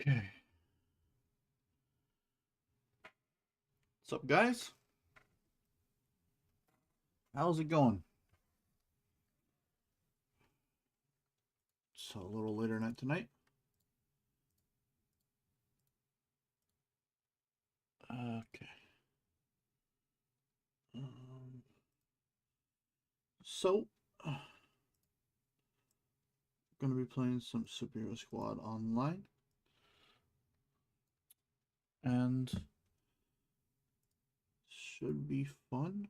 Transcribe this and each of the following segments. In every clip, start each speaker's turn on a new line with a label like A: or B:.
A: Okay. What's up, guys? How's it going? So a little later night tonight. Okay. Um, so, gonna be playing some Superhero Squad online, and should be fun.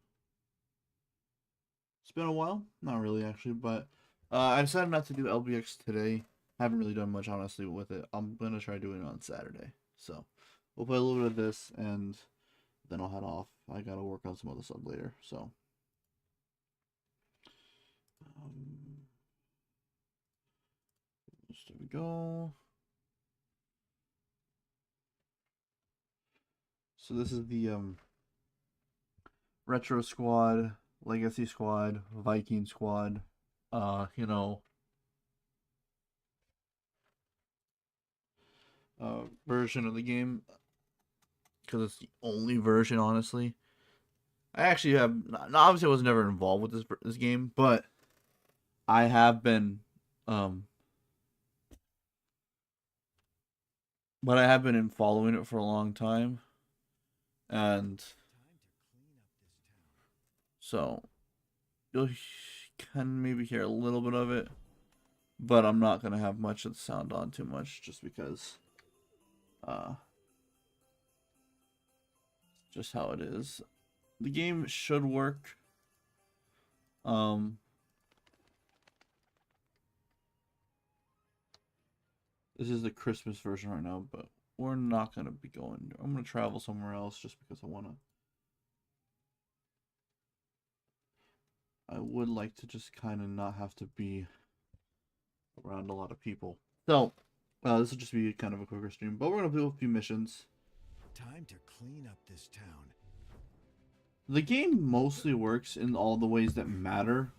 A: It's been a while, not really actually, but I decided not to do LBX today. Haven't really done much honestly with it. I'm gonna try doing it on Saturday. So we'll play a little bit of this, and then I'll head off. I gotta work on some other stuff later. So. Um, there we go. So this is the Retro Squad, Legacy Squad, Viking Squad, uh, you know, version of the game because it's the only version, honestly. I actually have obviously I was never involved with this game, but I have been um but I have been in following it for a long time, and so you'll can maybe hear a little bit of it, but I'm not gonna have much of the sound on too much just because uh just how it is. The game should work. Um, this is the Christmas version right now, but we're not gonna be going. I'm gonna travel somewhere else just because I wanna. I would like to just kind of not have to be around a lot of people. So, this will just be kind of a quicker stream, but we're gonna do a few missions.
B: Time to clean up this town.
A: The game mostly works in all the ways that matter.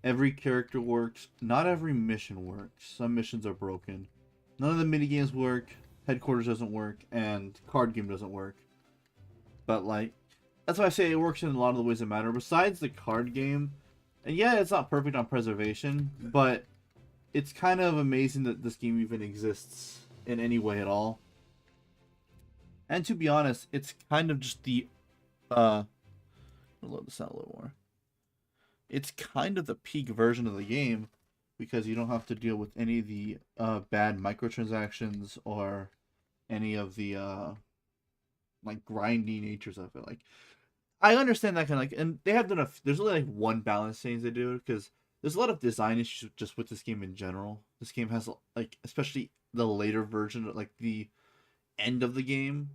A: Every character works. Not every mission works. Some missions are broken. None of the mini games work. Headquarters doesn't work, and card game doesn't work. But like, that's why I say it works in a lot of the ways that matter. Besides the card game, and yeah, it's not perfect on preservation, but it's kind of amazing that this game even exists in any way at all. And to be honest, it's kind of just the I'll load this out a little more. It's kind of the peak version of the game because you don't have to deal with any of the bad microtransactions or any of the like grindy natures of it. Like I understand that kind of like, and they have done there's only like one balance change they do because there's a lot of design issues just with this game in general. This game has like, especially the later version, like the end of the game,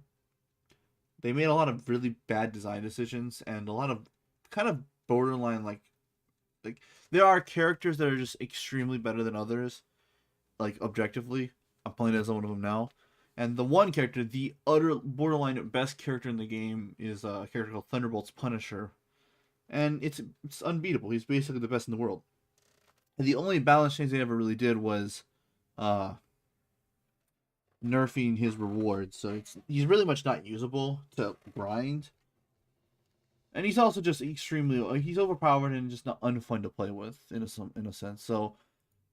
A: they made a lot of really bad design decisions and a lot of kind of borderline like there are characters that are just extremely better than others, like objectively. I'm playing as one of them now. And the one character, the utter borderline best character in the game, is a character called Thunderbolt's Punisher, and it's unbeatable. He's basically the best in the world. And the only balance change they ever really did was uh, nerfing his rewards, so he's really much not usable to grind. And he's also just extremely he's overpowered and just not unfun to play with in a sense. So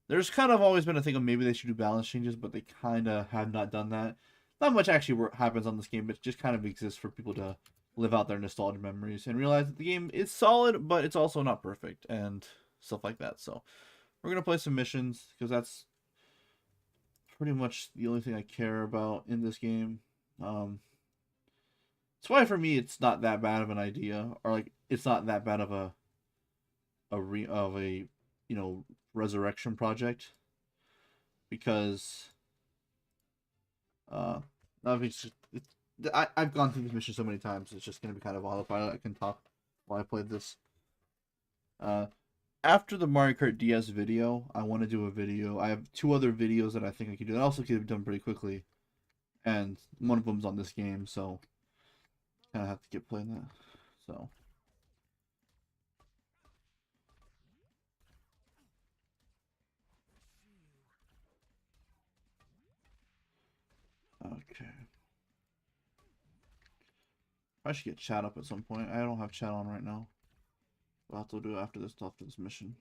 A: there's kind of always been a thing of maybe they should do balance changes, but they kind of have not done that. Not much actually happens on this game, but it just kind of exists for people to live out their nostalgia memories and realize that the game is solid, but it's also not perfect and stuff like that. So we're gonna play some missions because that's pretty much the only thing I care about in this game. That's why for me it's not that bad of an idea, or like it's not that bad of a resurrection project because uh I've gone through this mission so many times. It's just gonna be kind of autopilot. I can talk while I played this. Uh, After the Mario Kart DS video, I want to do a video. I have two other videos that I think I can do. That also could be done pretty quickly, and one of them's on this game, so kind of have to get playing that. So. Okay. I should get chat up at some point. I don't have chat on right now. We'll have to do it after this mission.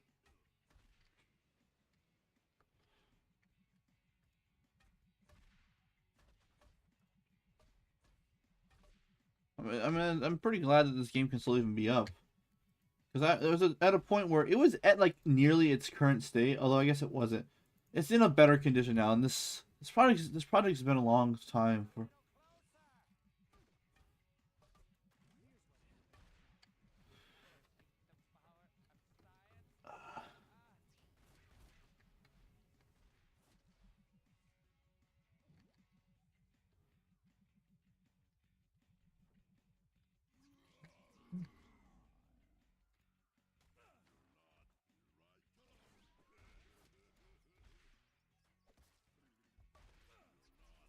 A: I'm pretty glad that this game can still even be up. Because it was at a point where it was at like nearly its current state, although I guess it wasn't. It's in a better condition now, and this project's been a long time for.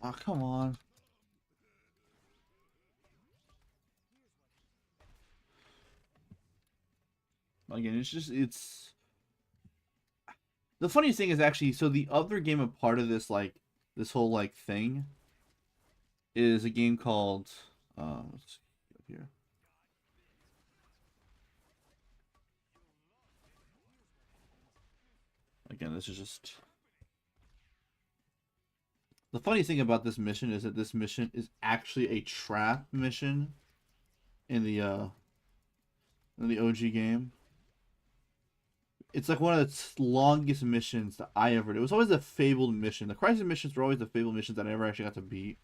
A: Oh, come on. Again, it's the funniest thing is actually, so the other game a part of this, like this whole like thing, is a game called let's get up here. Again, this is just the funny thing about this mission is that this mission is actually a trap mission in the OG game. It's like one of the longest missions that I ever did. It was always a fabled mission. The Crisis missions were always the fabled missions that I never actually got to beat.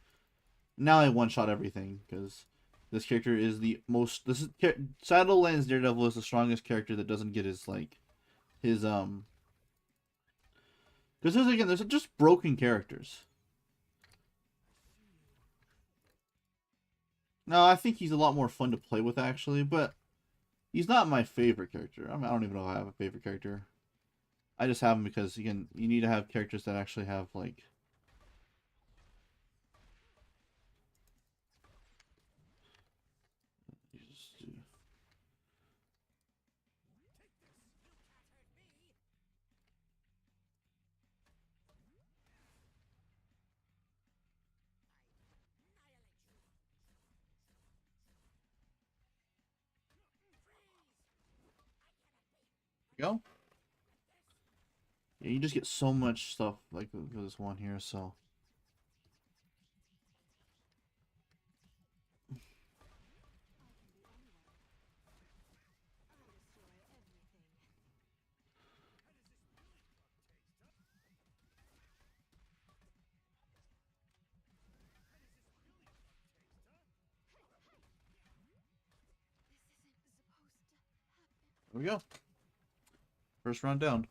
A: Now I one shot everything because this character is the most. This is Shadowlands Daredevil is the strongest character that doesn't get his because there's just broken characters. No, I think he's a lot more fun to play with actually, but he's not my favorite character. I don't even know if I have a favorite character. I just have him because you need to have characters that actually have like. Go. Yeah, you just get so much stuff like for this one here, so. There we go. First round down.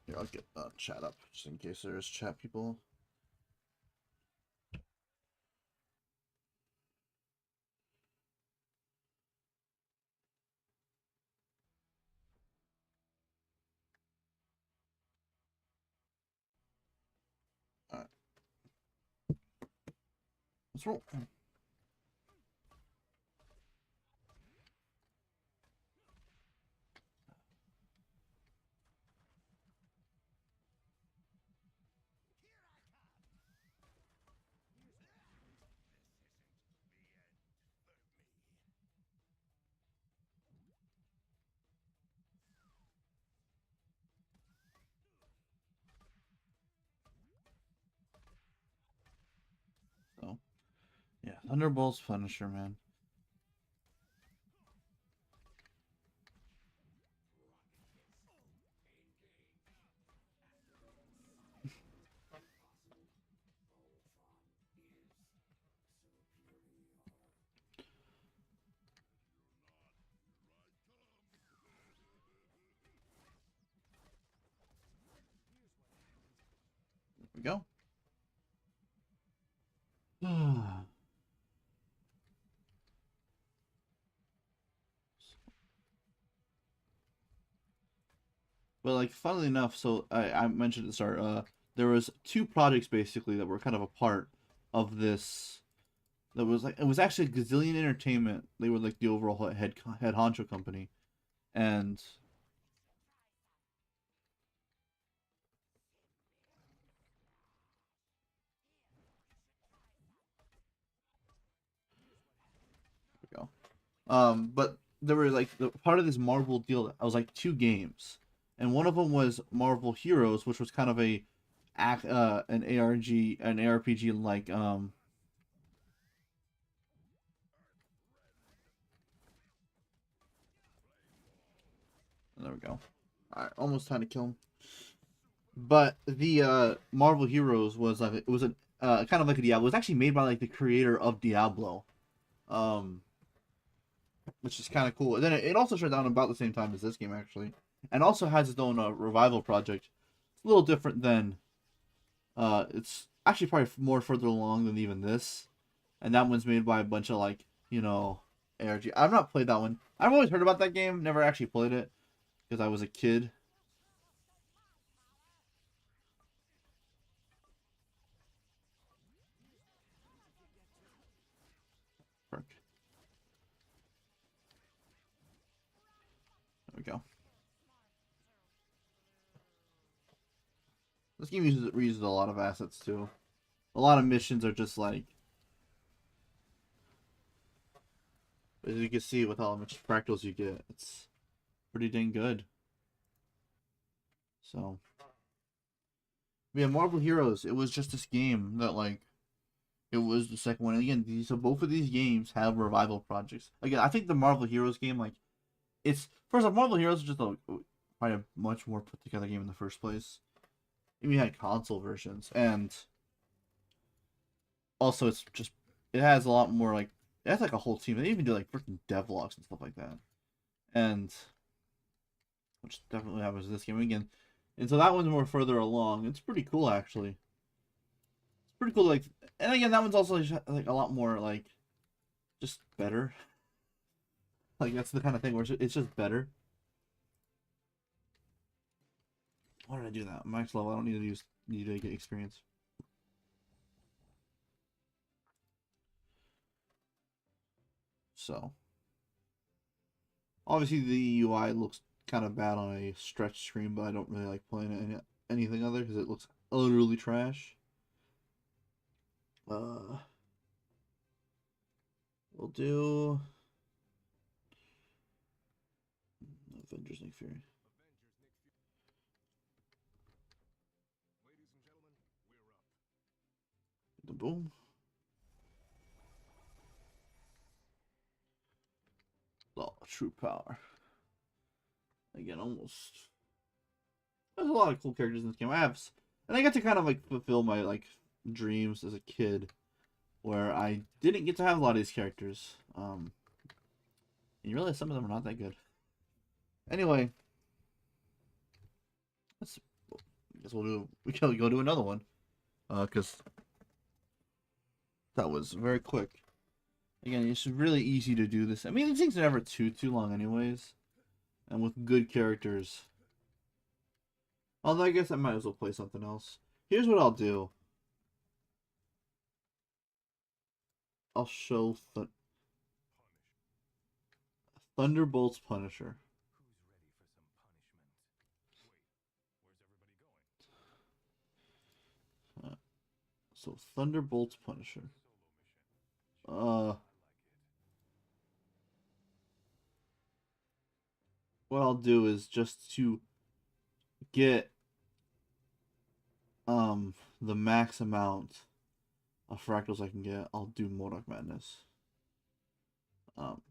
A: Here, I'll get chat up just in case there's chat people. Alright. Let's roll. So, yeah, Thunderbolt's Punisher, man. There we go. But like, funnily enough, so I mentioned at the start, there was two projects basically that were kind of a part of this. That was like it was actually Gazillion Entertainment. They were like the overall head honcho company, and But there were like the part of this Marvel deal. I was like 2 games, and one of them was Marvel Heroes, which was kind of an ARG, an ARPG like There we go. Alright, almost time to kill him. But the Marvel Heroes was like it was a kind of like a Diablo. It was actually made by like the creator of Diablo, um, which is kind of cool. And then it also shut down about the same time as this game actually, and also has its own revival project. It's a little different than it's actually probably more further along than even this, and that one's made by a bunch of like ARG. I've not played that one. I've always heard about that game, never actually played it because I was a kid. There we go. This game reuses a lot of assets too. A lot of missions are just like, as you can see with how much fractals you get, it's pretty dang good. So, yeah, Marvel Heroes. It was just this game that like it was the second one. And again, so both of these games have revival projects. Again, I think the Marvel Heroes game, like, it's first off, Marvel Heroes is just probably a much more put together game in the first place. Even had console versions, and also it has a lot more like it has like a whole team. They even do like freaking devlogs and stuff like that, and which definitely happens in this game again. And so that one's more further along. It's pretty cool actually. It's pretty cool. Like, and again, that one's also like a lot more like just better. Like that's the kind of thing where it's just better. Why did I do that? Max level. I don't need to get experience. So obviously the UI looks kind of bad on a stretch screen, but I don't really like playing anything other because it looks utterly trash. Uh, we'll do Avengers Nick Fury. The boom. Oh, true power. Again, almost. There's a lot of cool characters in this game. And I got to kind of like fulfill my like dreams as a kid, where I didn't get to have a lot of these characters. And you realize some of them are not that good. Anyway, let's. I guess we can go do another one. Because that was very quick. Again, it's really easy to do this. I mean, these things are never too long, anyways. And with good characters. Although I guess I might as well play something else. Here's what I'll do. I'll show Thunderbolt's Punisher. So Thunderbolt's Punisher. What I'll do is just to get the max amount of fractals I can get, I'll do Modok Madness. Um,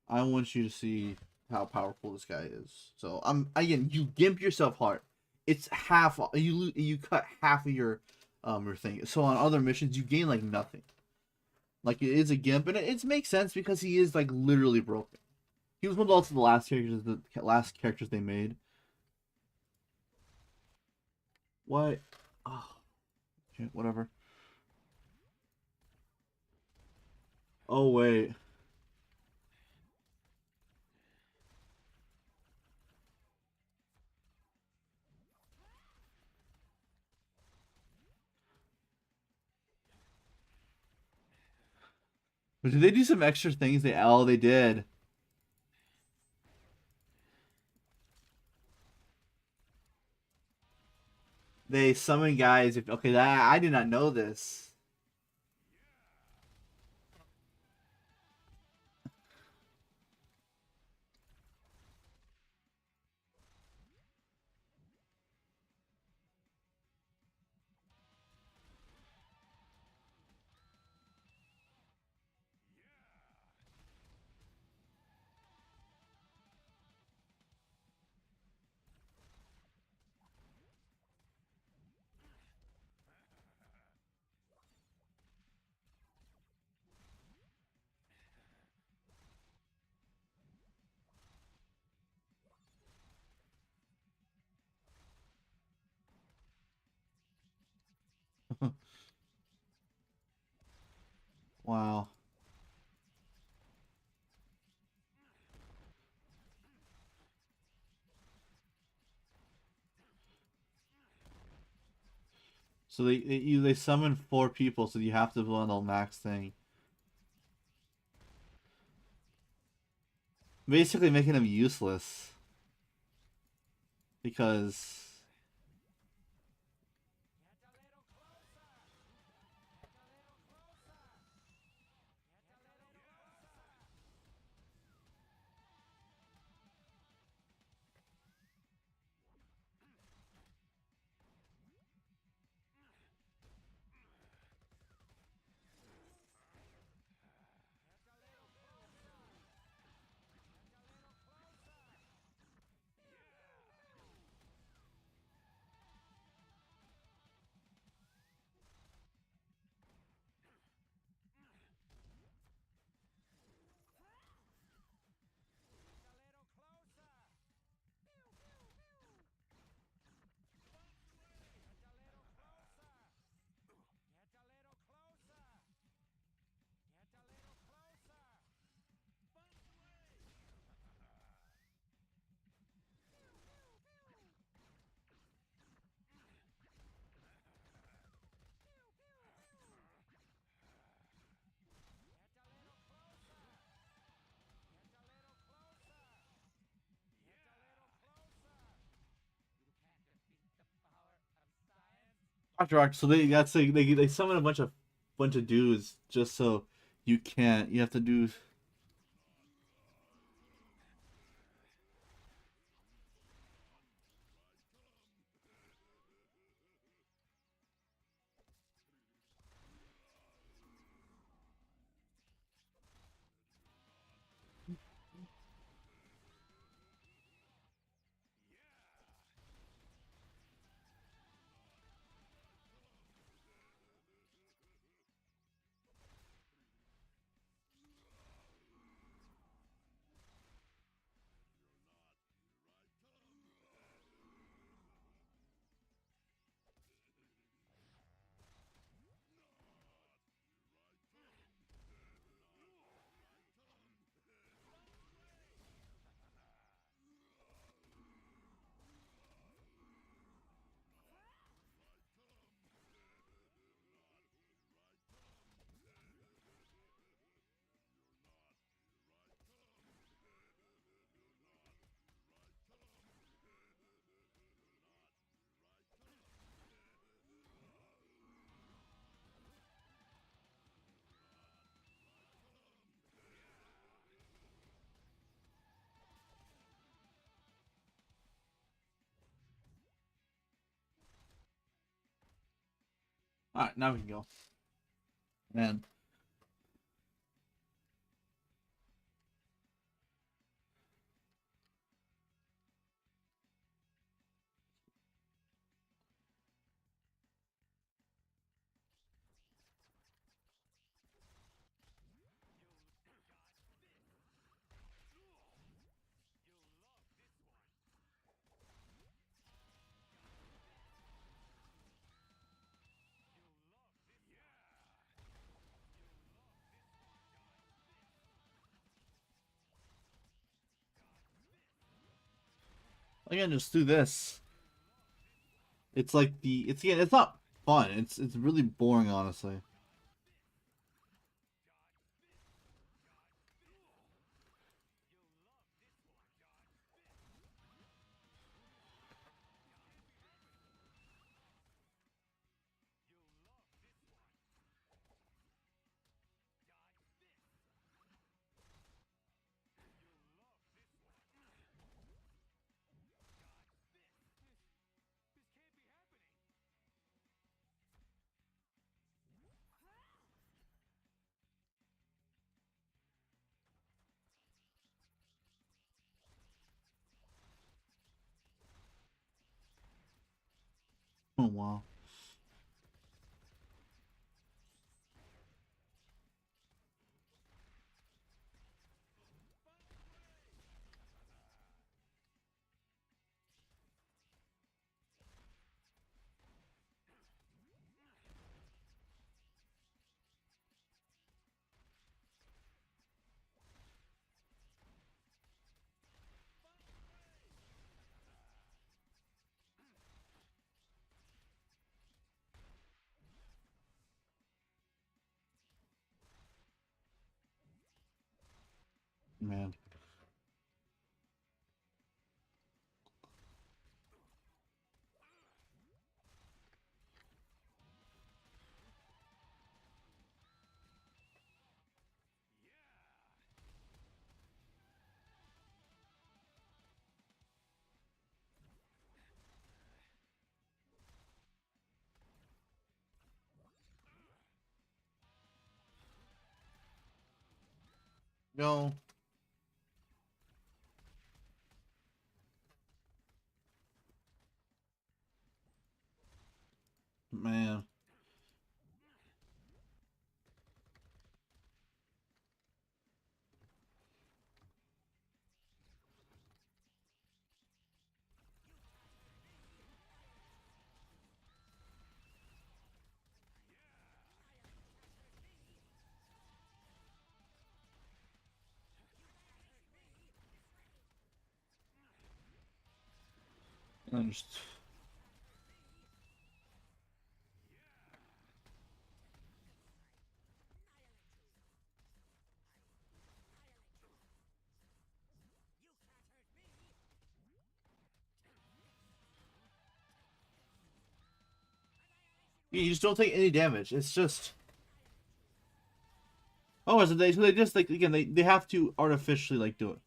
A: I want you to see how powerful this guy is. So again, you gimp yourself hard. It's half you cut half of your thing. So on other missions you gain like nothing. Like it is a gimp, and it makes sense because he is like literally broken. He was one of also the last characters they made. What? Oh, okay, whatever. Oh wait. But did they do some extra things? They did. They summon guys. If okay, that I did not know this. Wow. So they summon 4 people, so you have to go on the max thing. Basically making them useless because Dr. Rock. So they summon a bunch of dudes just so you have to do. All right, now we can go. Man, again, just do this. It's like it's not fun. It's really boring, honestly. Oh wow. Man. No. Man. I'm just... You just don't take any damage. It's just... Oh, so they just, like, again, they have to artificially, like, do it.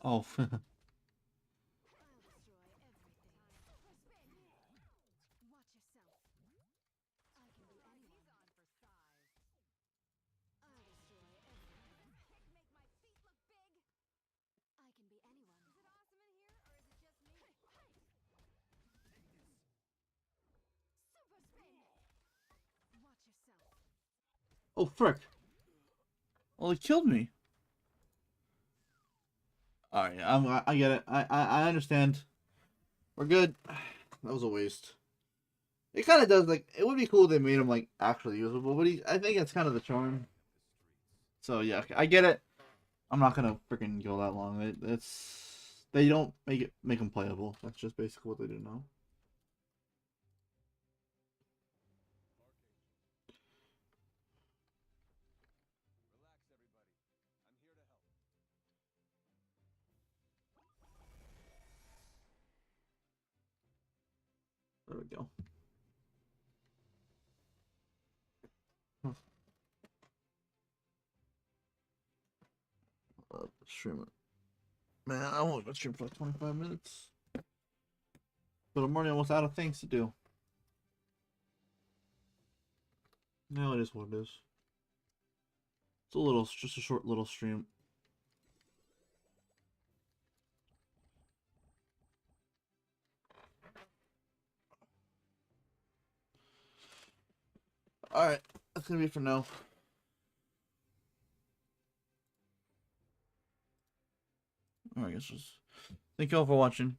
A: Oh. Oh, frick. Well, it killed me. Alright, I get it. I understand. We're good. That was a waste. It kind of does, like, it would be cool if they made him, like, actually usable, but I think that's kind of the charm. So, yeah, I get it. I'm not gonna freaking go that long. They don't make them playable. That's just basically what they do now. There we go. Stream it. Man, I only gonna stream for like 25 minutes. But I'm already almost out of things to do. No, it is what it is. Just a short little stream. Alright, that's gonna be it for now. Alright, guys, thank you all for watching.